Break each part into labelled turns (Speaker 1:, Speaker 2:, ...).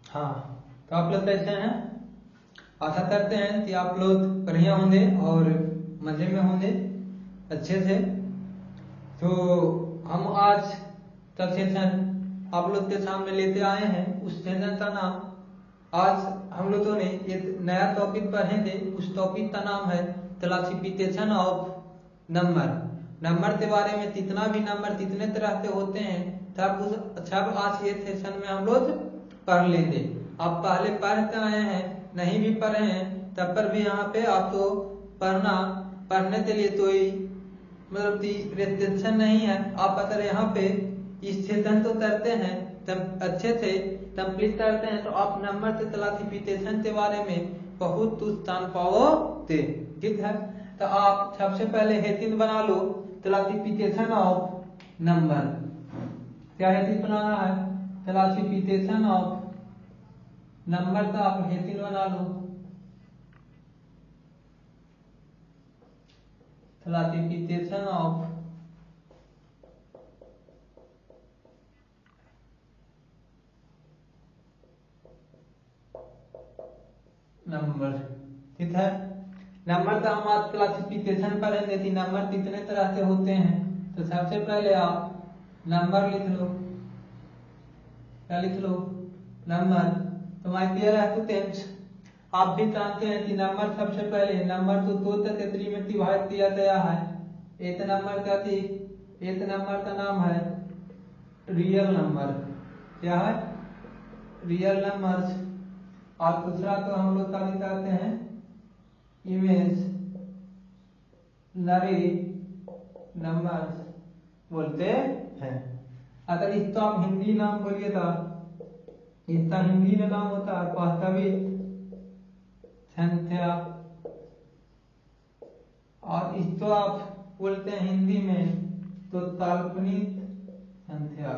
Speaker 1: हाँ, तो आप लोग कैसे हैं? आशा करते हैं कि आप लोग बढ़िया होंगे और मजे में होंगे अच्छे से। तो हम आज का सेशन आप लोग के सामने लेते आए हैं। उस सेशन का नाम आज हम लोगों ने एक नया टॉपिक पढ़ेंगे। उस टॉपिक का नाम है क्लासिफिकेशन ऑफ नंबर। नंबर के बारे में कितना भी नंबर कितने तरह के होते हैं सब आज ये सेशन में हम लोग पढ़ लेंगे। आप पहले पढ़ कर आए हैं, नहीं भी पढ़े हैं तब पर भी यहाँ पे आपको पढ़ने के लिए कोई मतलब रिस्ट्रिक्शन नहीं है। आप अगर यहाँ पे इस सेशन को करते हैं तब अच्छे से कंप्लीट करते हैं तो आप नंबर के क्लासिफिकेशन के बारे में बहुत कुछ जान पाओगे। ठीक है, तो आप सबसे पहले हेडिंग बना लो क्लासिफिकेशन ऑफ नंबर। क्या हेडिंग बनाना है? क्लासिफिकेशन ऑफ नंबर का आप हेडिंग बना लो। Classification of number. ठीक है, नंबर का हम आज क्लासिफिकेशन पढ़ेंगे कि नंबर कितने तरह के होते हैं। तो सबसे पहले आप नंबर लिख लो। क्या लिख लो? नंबर। तो माय डियर स्टूडेंट्स, आप भी जानते हैं कि नंबर सबसे पहले नंबर को दो कैटेगरी में डिवाइड किया गया है। एक नंबर का नाम है रियल नंबर। क्या है? Real numbers. और दूसरा तो हम लोग क्या कहते हैं? इमेज नरी नंबर्स बोलते हैं। अगर इसको आप हिंदी नाम बोलिए था, इसका हिंदी में नाम होता है वास्तविक संख्या, और इसको आप बोलते हैं हिंदी में तो काल्पनिक संख्या।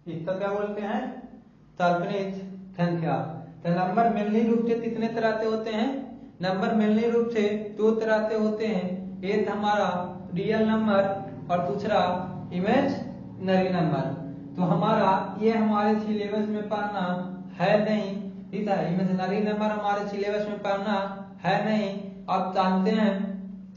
Speaker 1: इसका क्या बोलते हैं? काल्पनिक संख्या। तो नंबर मिलनी रूप से कितने तरह के होते हैं? नंबर मिलनी रूप से दो तरह के होते हैं। एक हमारा रियल नंबर और दूसरा इमेजिनरी नंबर। तो हमारे सिलेबस में पढ़ना है नहीं। ठीक है, इमेजिनरी नंबर हमारे सिलेबस में पढ़ना है नहीं। आप जानते हैं,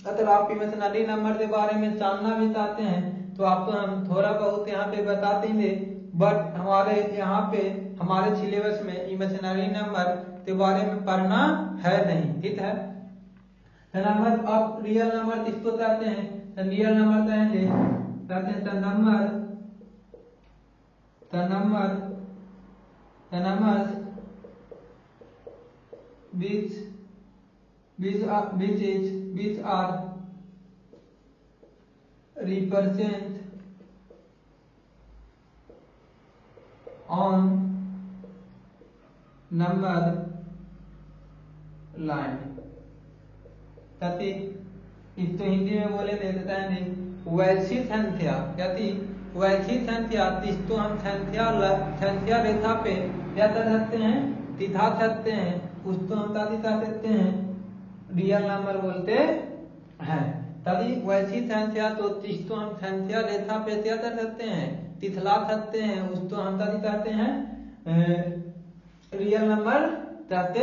Speaker 1: अगर आप इमेजिनरी नंबर के बारे में जानना भी चाहते हैं तो आपको हम थोड़ा बहुत यहाँ पे बता देंगे। बट हमारे सिलेबस में इमेजिनरी नंबर के बारे में पढ़ना है नहीं। ठीक है, नंबर आप रियल नंबर किसको कहते हैं? तो रियल नंबर कहते हैं number which are represent on number line। ताकि इसको हिंदी में बोले देता है नहीं वैसी संख्या। क्या थी? वैसी संख्या जिसको हम संख्या रेखा पे क्या कर सकते हैं? दिखा सकते हैं। उसको हम क्या दिखा सकते हैं? रियल नंबर बोलते हैं। तभी वैसी संख्या तो जिसको हम संख्या रेखा पे क्या कर सकते हैं? दिखला सकते हैं। उसको हम क्या दिखाते हैं? रियल नंबर कहते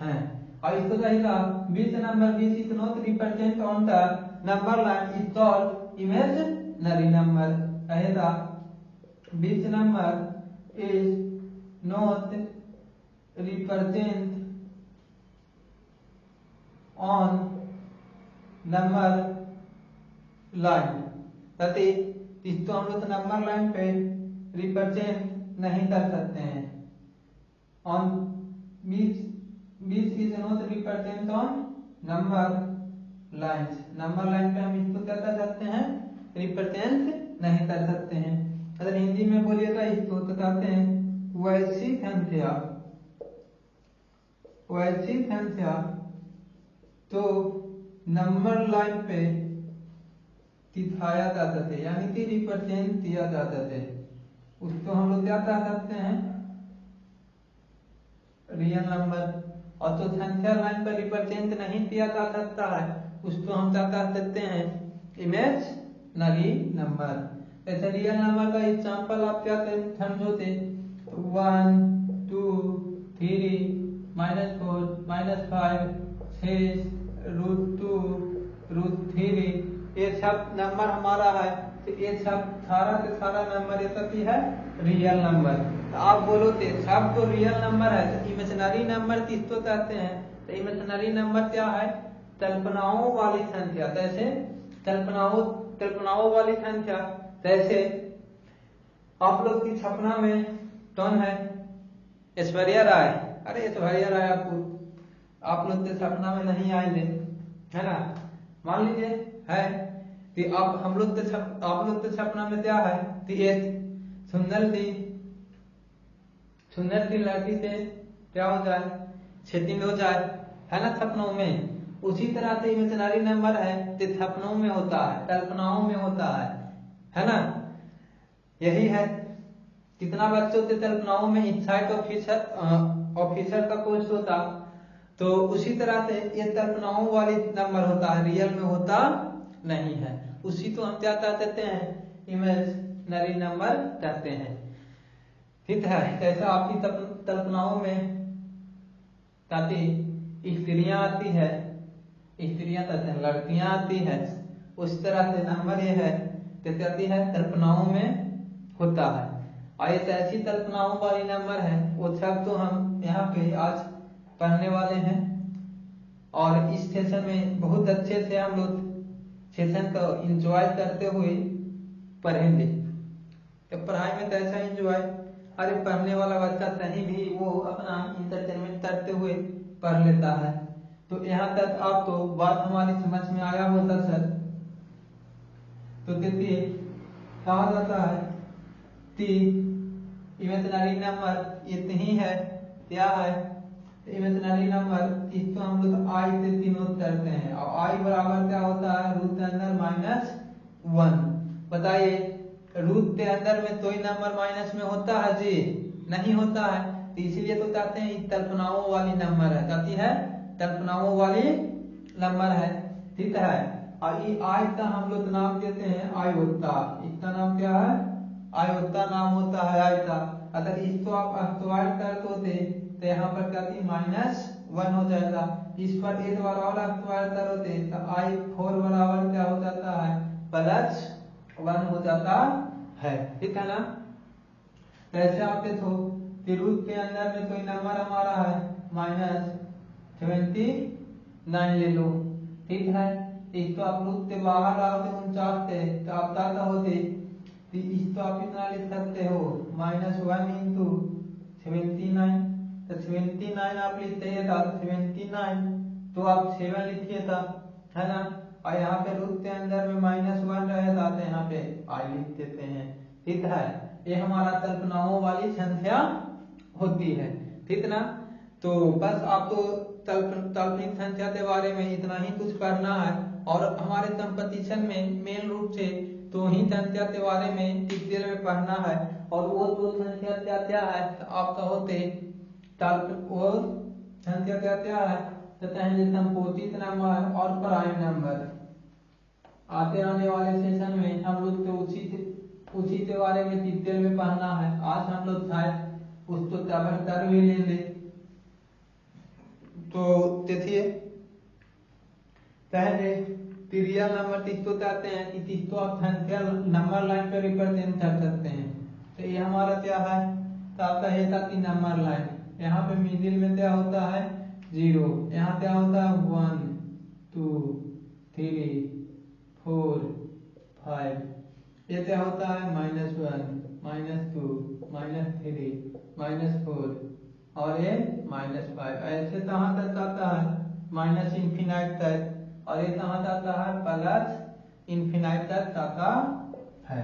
Speaker 1: हैं। और इसको कहेगा which number which is not represent on the number line is called imaginary number। कहेगा which number is not represent on number line। तभी इसको हम लोग नंबर लाइन पे रिप्रेजेंट नहीं कर सकते हैं। on which is not represent on number lines। Number line पे हम इसको क्या कर सकते हैं? रिप्रेजेंट नहीं कर सकते हैं। अगर हिंदी में बोलिएगा इसको तो कहते हैं वैसी संख्या तो नंबर लाइन पे दिखाया जाता थे, यानी कि रिप्रेजेंट किया जाता थे। उसको हम लोग क्या कह सकते हैं? Real number. और तो संख्या लाइन पर रिप्रेजेंट नहीं किया जा सकता है, उसको हम क्या कह सकते हैं? Image imaginary number. ऐसे रियल नंबर का एग्जांपल आप क्या समझोते? 1 2 3 -4 -5 6 √2 √3 ये सब नंबर हमारा है। तो ये सब सारा के सारा नंबर ये सब है रियल नंबर। तो आप बोलो थे सब तो रियल नंबर है, तो इमेजिनरी नंबर किसको कहते हैं? तो इमेजिनरी नंबर क्या है? कल्पनाओं वाली संख्या। जैसे कल्पनाओं वाली संख्या। जैसे आप लोग की सपना में कौन है? ऐश्वर्या राय। अरे ऐश्वर्या राय आप लोग के सपना में नहीं आएंगे, है ना? मान लीजिए है कि आप लोग के सपना में क्या है कि एक सुंदर सी लड़की से क्या हो जाए, सेटिंग हो जाए, है ना सपनों में। उसी तरह से इमेजिनरी नंबर है कि सपनों में होता है, कल्पनाओं में होता है ना? यही है। कितना बच्चों के कल्पनाओं में इंसाइट ऑफिसर का पोस्ट होता, तो उसी तरह से ये कल्पनाओं वाली नंबर होता है, रियल में होता नहीं है। उसी को हम क्या कहते हैं? इमेजिनरी नंबर कहते हैं। ठीक है। कैसा आपकी कल्पनाओं में ताकि स्त्रियां आती है, स्त्रियां तथा लड़कियां आती है, उस तरह से नंबर ये है तो कहती है कल्पनाओं में होता है। और ये ऐसी कल्पनाओं वाली नंबर है वो सब तो हम यहाँ पे आज पढ़ने वाले हैं। और इस सेशन में बहुत अच्छे से हम लोग सेशन को एंजॉय करते हुए पढ़ेंगे। तो पढ़ाई में कैसा एंजॉय? अरे पढ़ने वाला बच्चा कहीं भी वो अपना इंटरटेनमेंट करते हुए पढ़ लेता है। तो यहाँ तक आपको बात हमारी समझ में आया होता सर। तो देखिए कहा जाता है कि इमेजिनरी नंबर इतनी है, क्या है? इमेजिनरी नंबर इसको हम लोग आई से डिनोट करते हैं, और आई बराबर क्या होता है? रूट के अंदर -1। बताइए रूट के अंदर में कोई नंबर माइनस में होता है जी? नहीं होता है। तो इसीलिए तो कहते हैं कल्पनाओं वाली नंबर है। कहती है कल्पनाओं वाली नंबर है। ठीक है। और ये आई का हम लोग नाम देते हैं आयोता। इसका नाम क्या है? आयोता नाम होता है आई का। अगर इसको आप स्क्वायर कर दोगे तो यहाँ पर क्या थी? -1 हो जाएगा। इस पर एक बराबर स्क्वायर करोगे तो I4 बराबर क्या हो जाता है? +1 हो जाता है। ठीक है ना? कैसे आप देखो कि रूट के अंदर में कोई नंबर हमारा है -79 ले लो। ठीक है। इसको आप रूट के बाहर लाओगे 49 से तो आप क्या होते? इसको आप इतना लिख सकते हो -1 × 79। तो 79 आप लिखते था 79 तो आप 7 लिखिए था, है ना? और यहाँ पे रूट के अंदर में -1 रहेगा तो यहाँ पे आई लिख देते हैं। ठीक है। ये हमारा कल्पनाओं वाली संख्या होती है। ठीक ना? तो बस आपको काल्पनिक संख्या के बारे में इतना ही कुछ पढ़ना है। और हमारे कंपटीशन में मेन रूप से तो ही संख्या के बारे में डिटेल में पढ़ना है। और वो दो संख्या क्या क्या है तो आप कहोगे वो संख्या क्या क्या है तो कहेंगे संपोषित नंबर और प्राइम नंबर। आते आने वाले सेशन में हम लोग तो उसी के बारे में डिटेल में पढ़ना है। आज हम लोग शायद उसको कवर कर भी लेंगे। तो देखिए कहेंगे रियल नंबर किसको कहते हैं कि किसको आप संख्या नंबर लाइन पे रिप्रेजेंट कर सकते हैं। तो ये हमारा क्या है तो आपका है था कि नंबर लाइन। यहाँ पे मिडिल में क्या होता है 0, यहाँ क्या होता है 1 2 3 4 5, ये क्या होता है -1 -2 -3 -4 और ये -5। ऐसे कहाँ तक आता है ∞ तक, और ये कहाँ जाता है +∞ तक जाता है।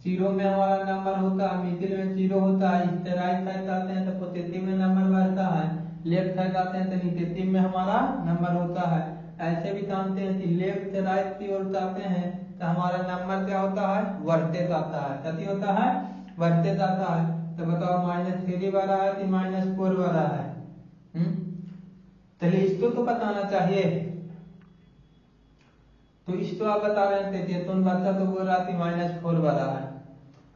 Speaker 1: 0 में हमारा नंबर होता है, मिडिल में 0 होता है। इससे राइट साइड जाते हैं तो पॉजिटिव में नंबर बढ़ता है, लेफ्ट साइड जाते हैं तो निगेटिव में हमारा नंबर होता है। ऐसे भी जानते हैं कि लेफ्ट से राइट की ओर जाते हैं तो हमारा नंबर क्या होता है बढ़ते जाता है। क्या होता है? बढ़ते जाता है। तो बताओ -3 बड़ा है कि -4 बड़ा है? चलिए इसको तो बताना चाहिए। तो इस तो आप बता रहे थे तो बच्चा तो बोल रहा थी -4 बना है।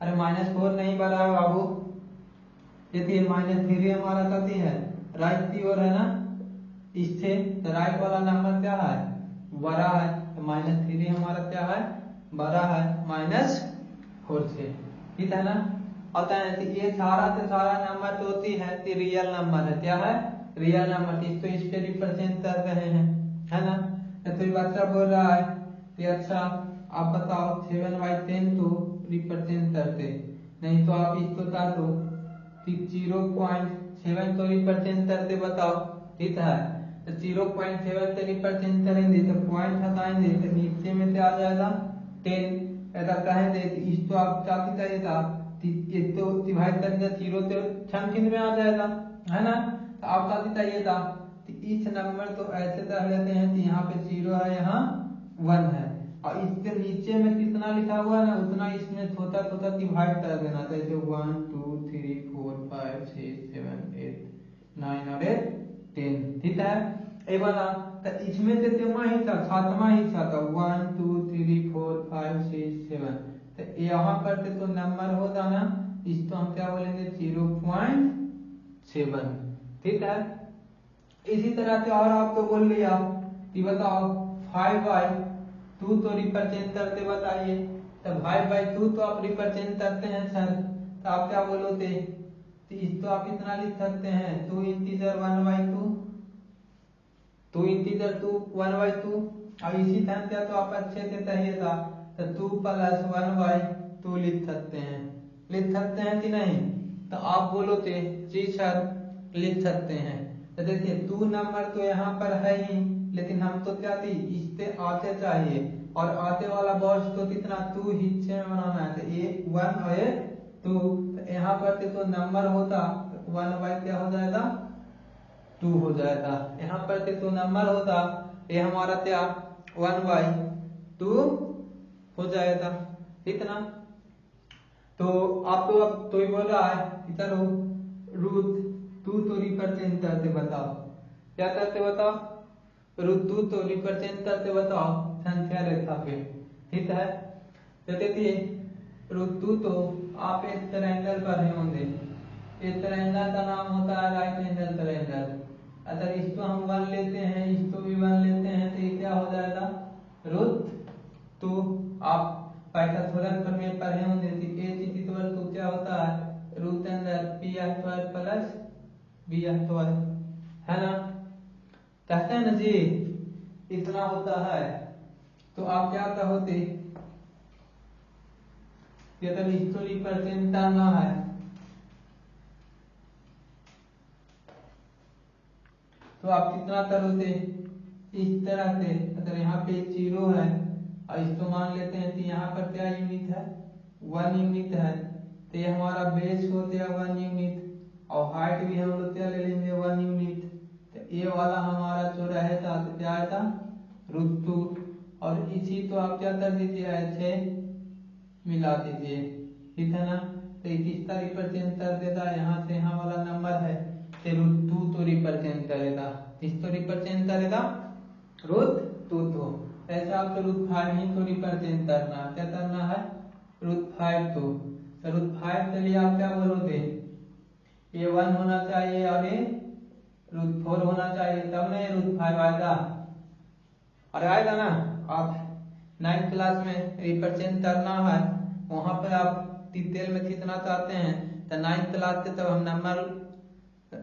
Speaker 1: अरे -4 नहीं बना है बाबू, ये -3 हमारा कथी है राइट की ओर है ना, इससे तो राइट वाला नंबर क्या है बड़ा है, तो -3 हमारा क्या है बड़ा है -4 से, ठीक है ना। और ये सारा से सारा नंबर तो होती है रियल नंबर है, क्या है रियल नंबर, इसको इस पे रिप्रेजेंट कर रहे हैं, है ना। तो बच्चा बोल रहा है कि अच्छा आप बताओ 7/10 तो रिप्रेजेंट करते, नहीं तो आप इसको कर दो 0.7 तो रिप्रेजेंट करते, बताओ, ठीक है। तो 0.7 से रिप्रेजेंट करेंगे तो पॉइंट हटाएंगे तो नीचे में से आ जाएगा 10, ऐसा कहेंगे इसको आप क्या चाहिए था तो डिवाइड करेंगे 0 से छंकिन में आ जाएगा, है ना। तो आप क्या चाहिए था तो इस नंबर तो ऐसे कर लेते हैं कि यहाँ पे 0 है यहाँ 1 है, और इसके नीचे में कितना लिखा हुआ है ना उतना इसमें छोटा छोटा डिवाइड कर देना, जैसे 1 2 3 4 5 6 7 8 9 और 10, ठीक है। एक बार तो इसमें से तेमा हिस्सा सातवां हिस्सा था 1 2 3 4 5 6 7, तो यहाँ पर तो नंबर हो जाना, इसको हम क्या बोलेंगे 0.7, ठीक है। इसी तरह से और आपको बोल लिया कि बताओ 5/2 तो रिप्रेजेंट करते, बताइए। तो 5/2 तो आप रिप्रेजेंट करते हैं सर, तो आप क्या बोलोगे तो इसको आप इतना लिख सकते हैं 2 इंटीजर 1/2, 2 इंटीजर 2 1/2, और इसी तरह से तो आप अच्छे से चाहिए था तो 2 + 1/2 लिख सकते हैं कि नहीं। तो आप बोलोगे जी सर लिख सकते हैं। तो देखिए 2 नंबर तो यहाँ पर है ही, लेकिन हम तो क्या थी इससे आते चाहिए, और आते वाला बॉक्स तो कितना 2 हिस्से में बनाना है, तो ये 1 और 2, तो यहाँ पर तो नंबर होता 1/ क्या हो जाएगा 2 हो जाएगा, यहाँ पर तो नंबर होता ये हमारा क्या 1/2 हो जाएगा, ठीक ना। तो आप तो अब तो ही बोल रहा है इधर हो √2 तो रिप्रेजेंट करते, बताओ क्या करते, बताओ √2 तो रिप्रेजेंट करते, बताओ संख्या रेखा पे, ठीक है। तो देखिए √2 तो आप एक ट्रायंगल पढ़े होंगे, इस ट्रायंगल का नाम होता है राइट एंगल ट्रायंगल। अगर इसको हम 1 लेते हैं, इसको भी 1 लेते हैं, तो ये क्या हो जाएगा √2। आप पाइथागोरस प्रमेय पढ़े होंगे तो क्या होता है रूट अंदर p² प्लस b², है ना, कहते हैं ना जी इतना होता है। तो आप क्या कहोगे कि अगर इसको रिप्रेजेंट करना है तो आप कितना करोगे इस तरह से, अगर यहाँ पे 0 है और इसको मान लेते हैं कि यहाँ पर क्या यूनिट है 1 यूनिट है, तो ये हमारा बेस हो गया 1 यूनिट, और हाइट भी हम लोग क्या ले लेंगे 1 यूनिट, तो ये वाला हमारा जो रहेगा तो क्या आएगा √2, और इसी तो आप क्या कर दीजिए ऐसे मिला दीजिए, ठीक है ना। तो किसका रिप्रेजेंट कर देगा, यहाँ से यहाँ वाला नंबर है √2 तो रिप्रेजेंट करेगा, किसको रिप्रेजेंट करेगा √2 तो ऐसा आपको √5 ही तो रिप्रेजेंट करना, क्या करना है √5 तो √5 के लिए आप क्या बोलोगे ये 1 होना चाहिए और ये √4 होना चाहिए, तब ना √5 आएगा, और आएगा ना। आप 9th क्लास में रिप्रेजेंट करना है, वहां पर आप डिटेल में खींचना चाहते हैं तो 9th क्लास से तब हम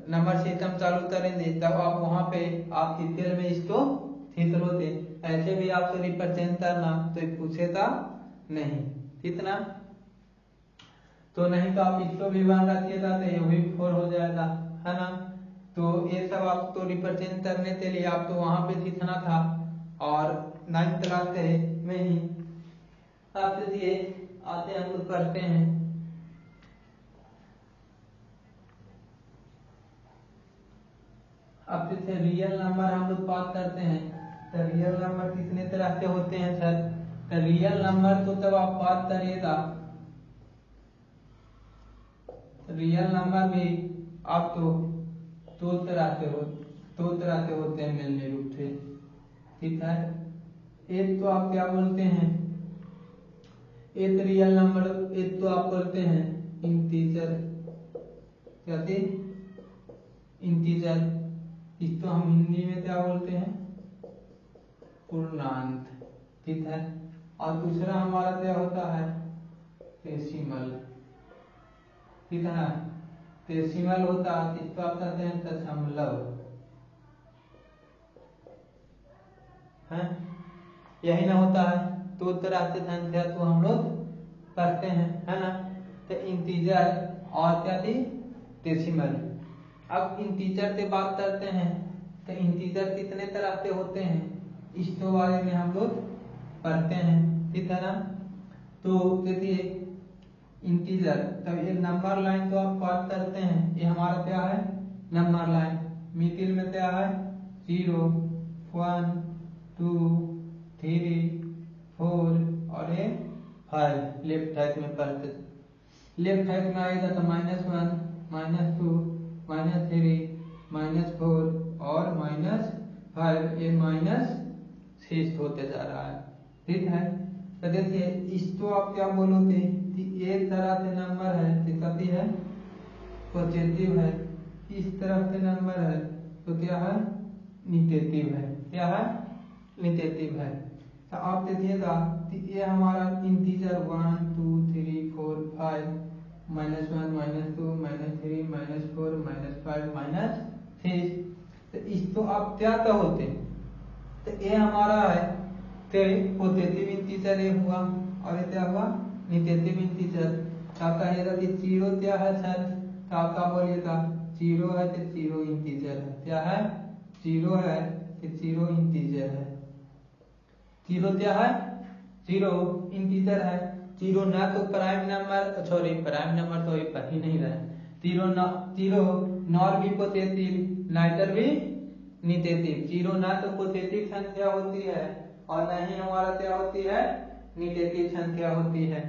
Speaker 1: नंबर सिस्टम चालू करेंगे, तब आप वहां पे आप डिटेल में इसको खींच लोगे, ऐसे भी आपसे रिप्रेजेंट करना तो पूछेगा नहीं, ठीक ना। तो नहीं तो आप इसको भी 1 रखिएगा तो ये भी 4 हो जाएगा, है ना। तो ये सब आप तो रिप्रेजेंट करने के लिए आप तो वहां पे खींचना था, और 9th क्लास में ही आप चलिए आते हम लोग करते हैं। अब जैसे रियल नंबर हम लोग बात करते हैं, तो रियल नंबर कितने तरह के होते हैं सर, तो रियल नंबर को तब आप बात करिएगा, रियल नंबर भी आप तो दो तरह के होते हैं मेनली रूप से, ठीक है। एक तो आप क्या बोलते हैं, एक रियल नंबर, एक तो आप बोलते हैं इंटीजर, क्या थे इंटीजर, इसको हम हिंदी में क्या बोलते हैं पूर्णांक, ठीक है। और दूसरा हमारा क्या होता है डेसिमल, ठीक है। डेसिमल होता है, इसको आप कहते हैं दशमलव, है यही ना होता है। दो तरह से संख्या तो हम लोग करते हैं, है ना। तो इंटीजर और क्या थी डेसिमल। अब इंटीजर से बात करते हैं, तो इंटीजर कितने तरह से होते हैं इसके बारे में हम लोग पढ़ते हैं, ठीक है ना। तो देखिए इंटीजर, तब ये नंबर लाइन तो आप बात करते हैं, ये हमारा क्या है नंबर लाइन, मिडिल में क्या है 0 1 2 3 4 और ये 5 लेफ्ट साइड में पढ़ते, लेफ्ट साइड में आएगा तो -1 -2 -3 -4 और -5, ये -6 होते जा रहा है, ठीक है। तो देखिए इसको आप क्या बोलोगे कि एक तरह से नंबर है तो कभी है पॉजिटिव है, इस तरफ से नंबर है तो क्या है निगेटिव है, क्या है निगेटिव है। तो आप देखिएगा कि ये हमारा इंटीजर 1 2 3 4 5 -1 -2 -3 -4 -5 -6, तो इसको आप क्या कहोगे, तो ये हमारा है तो पॉजिटिव इंटीजर ये हुआ, और ये क्या हुआ निगेटिव इंटीजर। तो आप कहिएगा कि 0 क्या है सर, तो आप क्या बोलिएगा 0 है तो 0 इंटीजर है, क्या है 0 है तो 0 इंटीजर है, 0 क्या है 0 इंटीजर है। 0 ना तो prime number, sorry prime number तो पढ़ ही नहीं रहा है, 0 नॉर भी पॉजिटिव नाइदर भी निगेटिव, 0 ना तो पॉजिटिव संख्या होती है और ना ही हमारा क्या होती है निगेटिव संख्या होती है।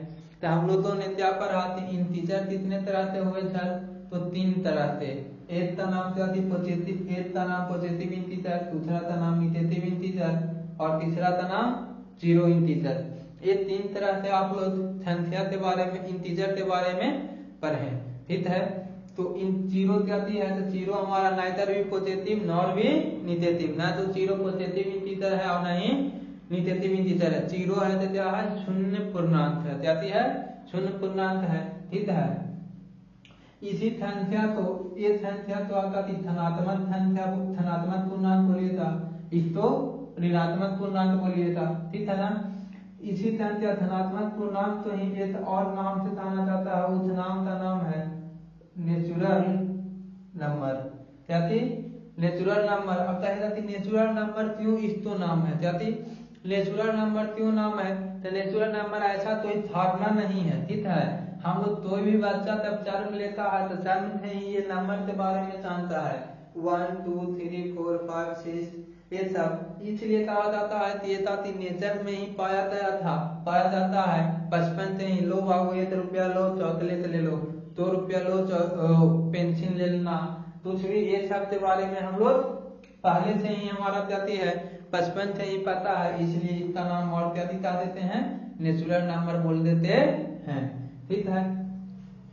Speaker 1: तो हम लोगों ने क्या पढ़ा थी इंटीजर कितने तरह से हुए सर, तो 3 तरह से, एक का नाम क्या थी पॉजिटिव, एक का नाम पॉजिटिव इंटीजर, दूसरा का नाम निगेटिव इंटीजर और तीसरा का नाम 0 इंटीजर। ये 3 तरह से आप लोग संख्या के बारे में इंटीजर के बारे में पढ़े, ठीक है। तो इन 0 क्या थी है, तो 0 हमारा नाइदर भी पॉजिटिव नॉर भी निगेटिव, ना तो 0 पॉजिटिव इंटीजर है और ना ही निगेटिव इंटीजर है। 0 है तो क्या है शून्य पूर्णांक है, क्या है शून्य पूर्णांक है, ठीक है। इसी संख्या को, ये संख्या तो आपका धनात्मक संख्या धनात्मक पूर्णांक बोलिएगा, इसको ऋणात्मक पूर्णांक बोलिएगा, ठीक है ना। इसी संख्या धनात्मक पूर्णांक तो ही एक और नाम से जाना जाता है, उस नाम का नाम है नेचुरल नंबर, क्या थी नेचुरल नंबर। अब कहेगा कि नेचुरल नंबर क्यों इसको नाम है, क्या थी नेचुरल नंबर क्यों नाम है, तो नेचुरल नंबर ऐसा कोई धारणा नहीं है, ठीक है। हम लोग कोई भी बच्चा जब जन्म लेता है तो जन्म से ही ये नंबर के बारे में जानता है 1 2 3 4 5 6 ये सब, इसलिए कहा जाता है कि ये नेचर में ही पाया जाता है। बचपन से ही लो बाबू 1 रुपया लो चॉकलेट ले लो, 2 रुपया लो पेंसिल ले लेना, कुछ भी ये सब के बारे में हम लोग पहले से ही हमारा कहती है बचपन से ही पता है, इसलिए इसका नाम और क्या दिखा देते हैं नेचुरल नंबर बोल देते हैं, ठीक है।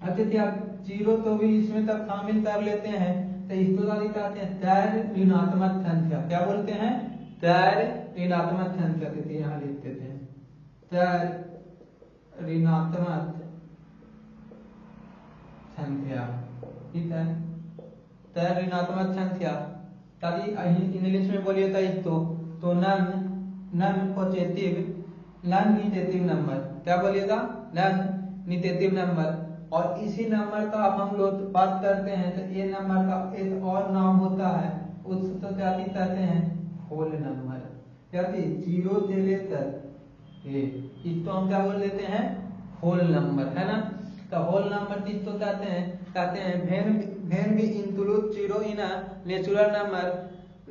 Speaker 1: अच्छा क्या 0 तो भी इसमें तब शामिल कर लेते हैं, तो इसको क्या दिखाते हैं गैर ऋणात्मक संख्या, क्या बोलते हैं गैर ऋणात्मक संख्या, कहते यहाँ लिख देते हैं गैर ऋणात्मक संख्या, ठीक है। गैर ऋणात्मक संख्या ताकि इंग्लिश में बोलिए तो इसको तो non positive non negative number, क्या बोलिएगा नन निगेटिव नंबर। और इसी नंबर का अब हम लोग बात करते हैं तो ये नंबर का एक और नाम होता है, उसको क्या कहते हैं होल नंबर, क्या 0 से लेकर इसको हम क्या बोल देते हैं होल नंबर, है ना। तो होल नंबर किसको कहते हैं when we include 0 in a natural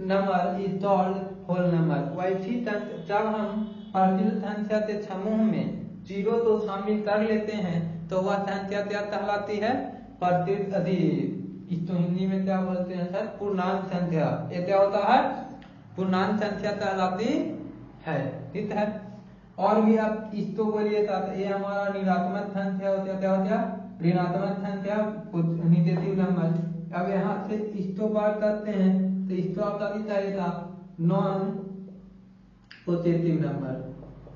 Speaker 1: number is called whole number। वैसी जब हम प्राचीन संख्या के समूह में 0 तो शामिल कर लेते हैं तो वह संख्या क्या कहलाती है इसको हिंदी में क्या बोलते हैं सर पूर्णांक संख्या, ये क्या होता है पूर्णांक संख्या कहलाती है, ठीक है। और भी आप इस्तो बोलिए तो ये हमारा ऋणात्मक संख्या होता है, क्या होता है ऋणात्मक संख्या निगेटिव नंबर। अब यहाँ से इस्तो बात करते हैं तो इस्तो आपका भी चाहिए था नॉन पॉजिटिव नंबर,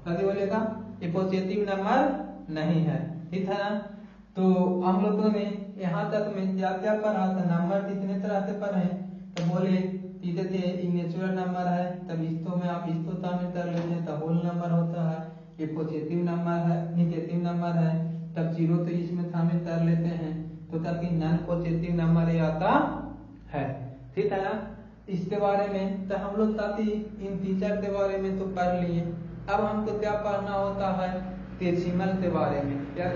Speaker 1: कभी बोलेगा ये पॉजिटिव नंबर नहीं है, ठीक है ना। तो हम लोगों ने यहाँ तक में क्या क्या पढ़ा था, नंबर कितने तरह से पढ़े तो बोले सीधे थे नेचुरल नंबर है, तब इस्तो में आप इस्तो शामिल कर लेते हैं तो होल नंबर होता है। ये पॉजिटिव नंबर है, निगेटिव नंबर है, तब जीरो तो इसमें शामिल कर लेते हैं, तो तब नॉन पॉजिटिव नंबर ये आता है, ठीक है ना। इसके बारे में तो हम लोग साथ ही इन फीचर के बारे में तो पढ़ लिए। अब हमको क्या पढ़ना होता है डेसिमल के बारे में, क्या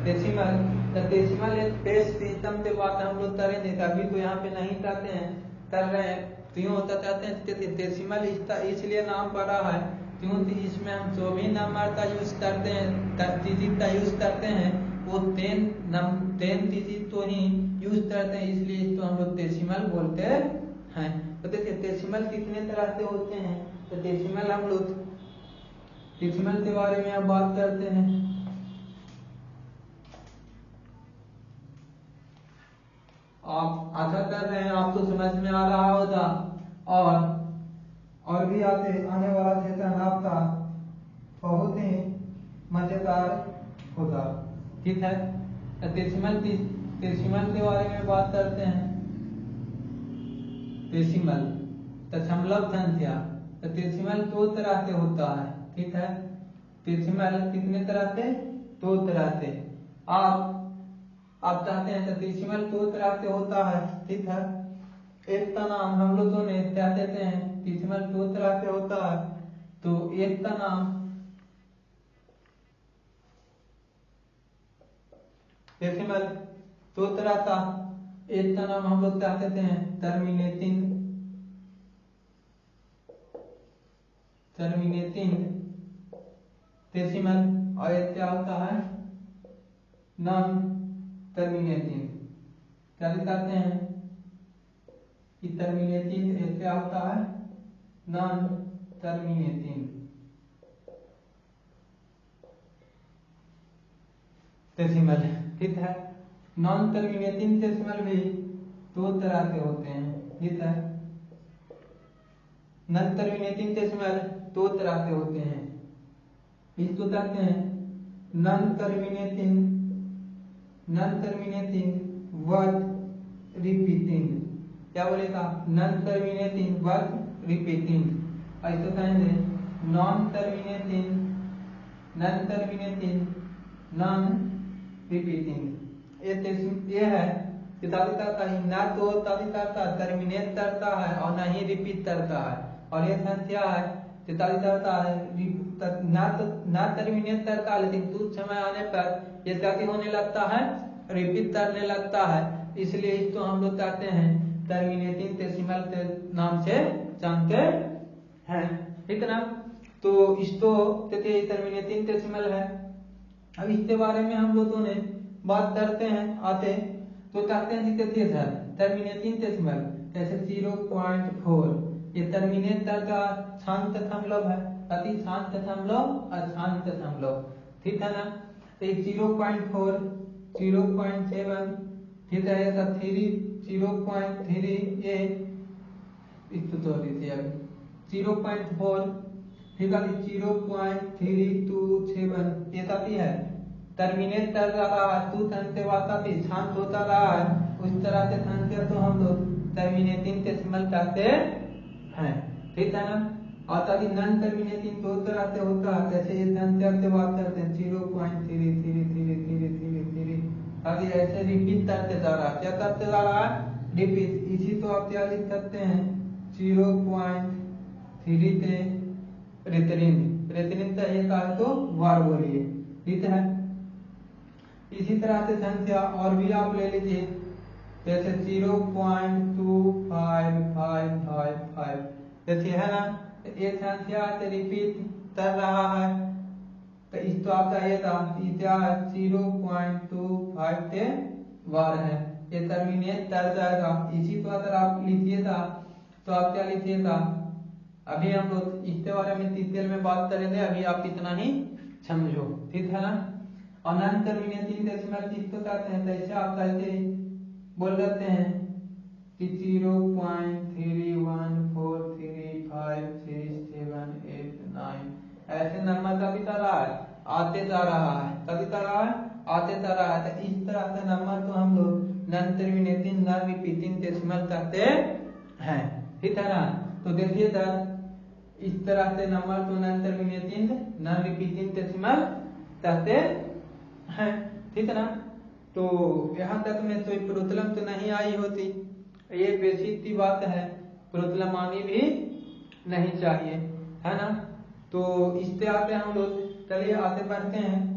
Speaker 1: डेसिमल। तो डेसिमल एक बेस सिस्टम के बात हम लोग करेंगे, अभी तो यहाँ पे नहीं करते हैं, कर रहे हैं तो यूँ होता चाहते हैं डेसिमल इसलिए नाम पड़ा है क्योंकि इसमें हम जो भी नंबर का यूज करते हैं, डिजिट का यूज करते हैं, वो 10 डिजिट तो ही यूज करते हैं, इसलिए इसको हम लोग डेसिमल बोलते हैं। तो देखिए डेसिमल कितने तरह से होते हैं, तो डेसिमल हम लोग डेसिमल के बारे में अब बात करते हैं। आप आशा कर रहे हैं आपको समझ में आ रहा होगा, और भी आने वाला सेशन आपका बहुत ही मजेदार होगा, ठीक है। डेसिमल के बारे में बात करते हैं। डेसिमल दशमलव संख्या, तो डेसिमल 2 तरह से होता है, ठीक है। डेसिमल कितने तरह से, 2 तरह से। आप चाहते हैं तो डेसिमल 2 तरह से होता है, ठीक है। एक का नाम हम लोगों ने क्या कहते हैं, डेसिमल 2 तरह से होता है, तो एक का नाम डेसिमल 2 तरह का, एक का नाम हम लोग क्या कहते हैं टर्मिनेटिंग डेसिमल, और एक क्या होता है नॉन टर्मिनेटिंग। क्या कहते हैं कि टर्मिनेटिंग क्या होता है नॉन टर्मिनेटिंग डेसिमल, ठीक है। नॉन टर्मिनेटिंग डेसिमल भी 2 तरह के होते हैं, ठीक है। नॉन टर्मिनेटिंग डेसिमल 2 तरह के होते हैं, इसको कहते हैं नॉन टर्मिनेटिंग वर्ड रिपीटिंग। क्या बोलेगा नॉन टर्मिनेटिंग वर्ड रिपीटिंग, ऐसे कहेंगे नॉन टर्मिनेटिंग नॉन रिपीटिंग। ये है कि ना तो टर्मिनेट करता है और ना ही रिपीट करता है, और ये संख्या है ना टर्मिनेट करता है, लेकिन कुछ समय आने पर ये क्या होने लगता है रिपीट करने लगता है, इसलिए इसको हम लोग कहते हैं टर्मिनेटिंग डेसिमल के नाम से जानते हैं, ठीक है ना। तो इसको देखिए टर्मिनेटिंग डेसिमल है। अब इसके बारे में हम लोगों ने बात करते हैं तो कहते हैं देखिए टर्मिनेटिंग डेसिमल जैसे 0.4, ये टर्मिनेट का शांत दशमलव है, अति शांत दशमलव अशांत दशमलव, ठीक है ना। तो 0.4 0.7 ठीक है, 0.3 ये इसको तो लीजिए अब 0.4 ठीक है, 0.327 ये काफी है टर्मिनेट कर रहा है, तू संख्या काफी शांत होता रहा है, उस तरह से संख्या तो हम लोग टर्मिनेटिंग डेसिमल कहते हैं, ठीक है ना। और ताकि नॉन टर्मिनेटिंग 2 तरह से होता है, जैसे ये संख्या से बात करते हैं 0.333333 ताकि ऐसे रिपीट करते जा रहा है, क्या करते जा रहा है रिपीट। इसी तो आप क्या लिख सकते हैं 0.3 से रेतनिन चाहिए कहा तो वार बोलिए, ठीक है। इसी तरह से संख्या और भी आप ले लीजिए जैसे 0.2555 जैसे है ना, एक संख्या से रिपीट कर रहा है तो इस तो आपका ये था 0.25 के वार है, ये टर्मिनेट कर जाएगा। इसी को अगर आप लिखिएगा तो आप क्या लिखिएगा अभी हम लोग इसके बारे में डिटेल में बात करेंगे, अभी आप इतना ही समझो, ठीक है ना। और नॉन टर्मिनेटिंग डेसिमल किसको कहते हैं, जैसे आप कहते बोल देते हैं कि 0.3143566789 ऐसे नंबर कभी जा रहा है, आते जा रहा है, कभी जा रहा है, आते जा रहा है। तो इस तरह से नंबर तो हम लोग non terminating non repeating decimal कहते हैं, ठीक है ना। तो देखिए सर, इस तरह से नंबर तो non terminating non repeating decimal कहते हैं, ठीक है ना। तो यहाँ तक में कोई प्रॉब्लम तो नहीं आई होती, ये बेसिक सी बात है, प्रॉब्लम आनी भी नहीं चाहिए, है ना। तो इससे आते हम लोग, चलिए आगे बढ़ते हैं।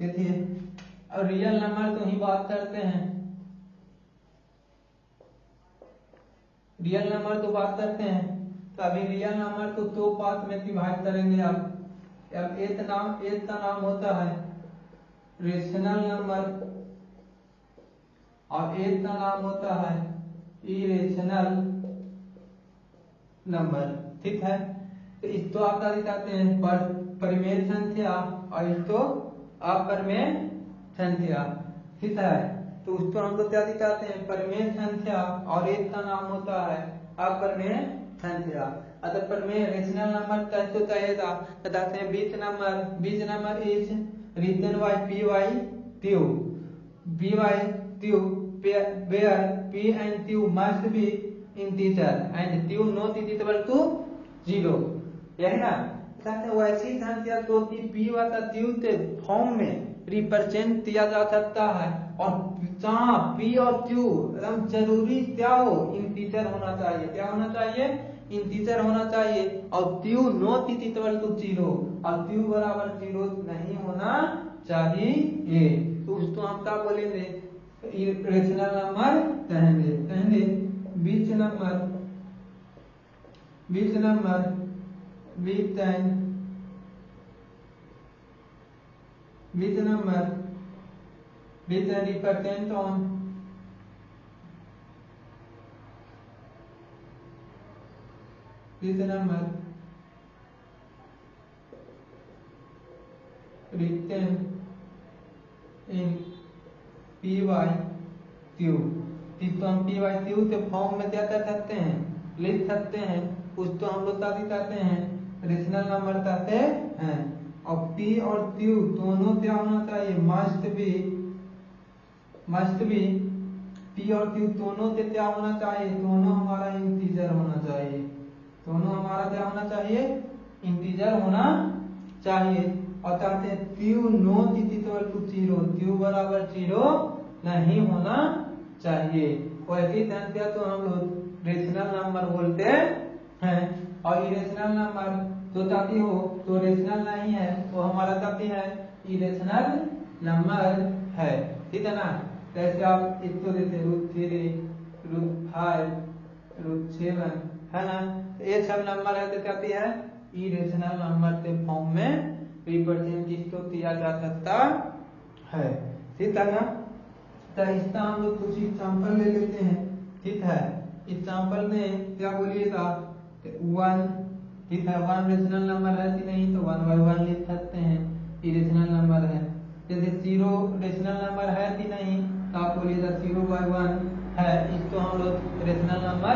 Speaker 1: देखिए और रियल नंबर तो ही बात करते हैं, रियल नंबर तो बात करते हैं। तो अभी रियल नंबर को दो पार्ट में डिवाइड करेंगे आप। अब एक का नाम होता है रेशनल नंबर और एक का नाम होता है इरेशनल नंबर, ठीक है। तो इसको आप क्या दिखाते हैं, परिमेय संख्या, और इसको अपरिमेय संख्या, ठीक है। तो उसको हम लोग क्या दिखाते हैं, परिमेय संख्या, और एक का नाम होता है अपरिमेय संख्या। अतः परिमेय रेशनल नंबर कैसे चाहिएगा, बताते हैं बीच number is written by P by Q, B by Q where p and q must be integer and q not equal to 0, यही ना। वैसी संख्या को p व q के फॉर्म में रिप्रेजेंट किया जा सकता है, और जहाँ p और q एकदम जरूरी क्या हो, इंटीजर होना चाहिए, क्या होना चाहिए, इंटीजर होना चाहिए, और q नॉट इक्वल टू 0, और q बराबर 0 नहीं होना चाहिए। तो उसको हम क्या बोलेंगे, रेशनल नंबर कहेंगे। बीच number with an represent on with number written in p by q, इसको हम p by q के फॉर्म में क्या कर सकते हैं, लिख सकते हैं। उसको हम लोग क्या कहते हैं, रेशनल नंबर कहते हैं। और p और q दोनों क्या होना चाहिए, मस्ट बी p और q दोनों से क्या होना चाहिए, दोनों हमारा इंटीजर होना चाहिए, दोनों हमारा क्या होना चाहिए, इंटीजर होना चाहिए। और कहते हैं q not equal to 0, q बराबर 0 नहीं होना चाहिए। वैसी संख्या तो हम लोग रेशनल नंबर बोलते हैं। और इरेशनल नंबर जो ताकि हो तो रेशनल नहीं है, वो हमारा ताकि है इरेशनल नंबर है, ठीक है ना। जैसे आप इसको देते √3 √5 √7, है ना। ये सब नंबर है तो कहती है इरेशनल नंबर के फॉर्म में रिप्रेजेंट इसको किया जा सकता है, ठीक है ना। तो इसका हम लोग कुछ एग्जाम्पल ले लेते हैं, ठीक है। एग्जाम्पल में क्या बोलिएगा, 1, ठीक है, 1 रेशनल नंबर है कि नहीं, तो 1 by 1 लिख सकते हैं, इरेशनल नंबर है। जैसे 0 रेशनल नंबर है कि नहीं, तो आप बोलिएगा 0 by 1 है, इसको हम लोग रेशनल नंबर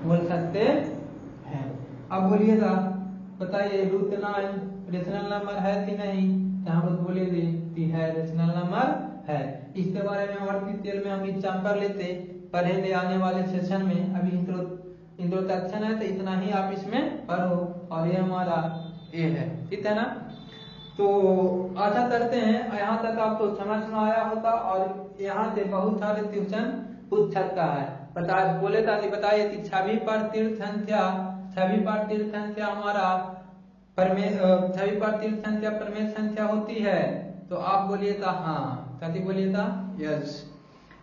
Speaker 1: बोल सकते हैं। अब बोलिएगा बताइए √9 रेशनल नंबर है कि नहीं, तो हम लोग बोलेंगे कि है, रेशनल नंबर है। इसके बारे में और डिटेल में हम एग्जाम्पल लेते पढ़ेंगे आने वाले सेशन में। अभी इंट्रोडक्शन है तो इतना ही आप इसमें पढ़ो, और ये हमारा ए है, ठीक है ना। तो आशा करते हैं यहाँ तक आपको समझ में आया होगा, और यहाँ से बहुत सारे क्वेश्चन पूछ सकता है। बताइए कि छवि पर तीर्थ संख्या हमारा छवि पर तीर्थ संख्या परमेय संख्या होती है, तो आप बोलिएगा हाँ, कभी बोलिएगा यस।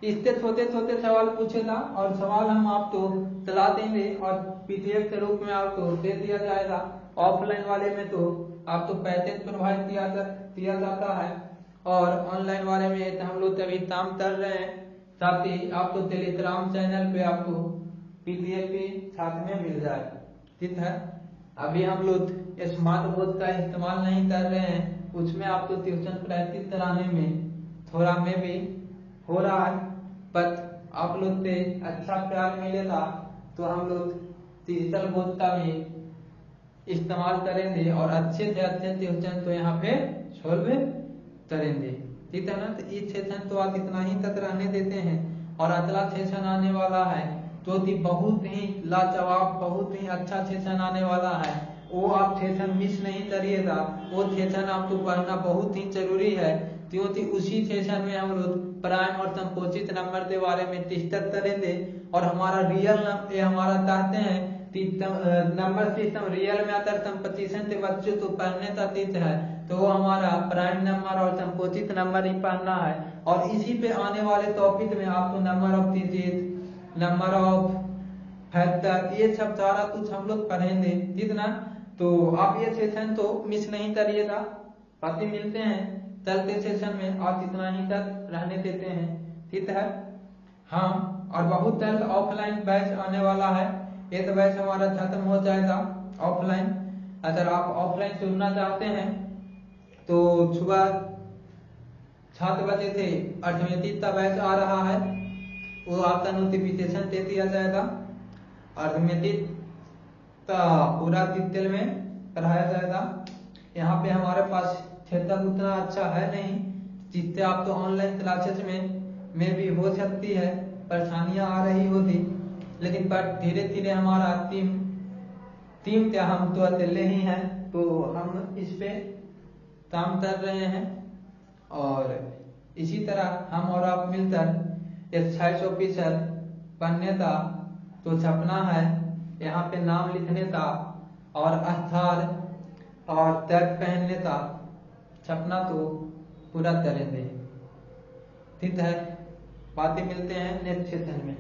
Speaker 1: इससे छोटे छोटे सवाल पूछेगा और सवाल हम आपको चला देंगे और पीडीएफ के रूप में आपको दे दिया जाएगा। ऑफलाइन वाले में तो आपको पैकेज प्रोवाइड किया जाता है और ऑनलाइन वाले में हम लोग अभी काम कर रहे हैं, साथ ही आपको टेलीग्राम चैनल पे आपको पीडीएफ भी साथ में मिल जाए। ठीक है, अभी हम लोग स्मार्ट बोर्ड का इस्तेमाल नहीं कर रहे हैं, उसमें आपको ट्यूशन प्रैक्टिस कराने में थोड़ा में भी हो रहा है, पर आप लोग से अच्छा प्यार मिलेगा तो हम लोग डिजिटल बोर्ड का भी इस्तेमाल करेंगे और अच्छे से अच्छे ट्यूशन तो यहाँ पे सॉल्व करेंगे। ठीक है ना, तो इस सेशन तो आज इतना ही तक रहने देते हैं और अगला सेशन आने वाला है जो कि बहुत ही लाजवाब, बहुत ही अच्छा सेशन आने वाला है। वो आप सेशन मिस नहीं करिएगा, वो सेशन आपको पढ़ना बहुत ही जरूरी है, क्योंकि उसी सेशन में हम लोग प्राइम और संकोचित नंबर के बारे में डिस्कस करेंगे और हमारा हमारा चाहते हैं कि नंबर सिस्टम रियल में अगर कंपटीशन के बच्चों को पढ़ने का तीत है तो वो हमारा प्राइम नंबर और संकोचित नंबर ही पढ़ना है। और इसी पे आने वाले टॉपिक में आपको number of digit, number of factor, ये सब सारा कुछ हम लोग पढ़ेंगे। ठीक ना, तो आप ये सेशन तो मिस नहीं करिएगा। बाकी मिलते हैं चलते सेशन में, आज इतना ही तक रहने देते हैं। ठीक है, हाँ, और बहुत जल्द ऑफलाइन बैच आने वाला है। ये तो बैच हमारा खत्म हो जाएगा ऑफलाइन। अगर आप ऑफलाइन सुनना चाहते हैं तो सुबह 7 बजे से अर्थमेटिक का बैच आ रहा है, वो आपका नोटिफिकेशन दे दिया जाएगा। अर्थमेटिक का पूरा डिटेल में पढ़ाया जाएगा। यहाँ पे हमारे पास सेटअप उतना अच्छा है नहीं, जिससे आप तो ऑनलाइन क्लासेस में भी हो सकती है, परेशानियां आ रही होती, लेकिन पर धीरे धीरे हमारा टीम क्या, हम तो अकेले ही हैं, तो हम इस पे काम कर रहे हैं और इसी तरह हम और आप मिलकर एक्साइज ऑफिसर बनने का तो सपना है, यहाँ पे नाम लिखने का और आधार और टैग पहनने का सपना तो पूरा करेंगे। ठीक है, बातें मिलते हैं नेक्स्ट सेशन में।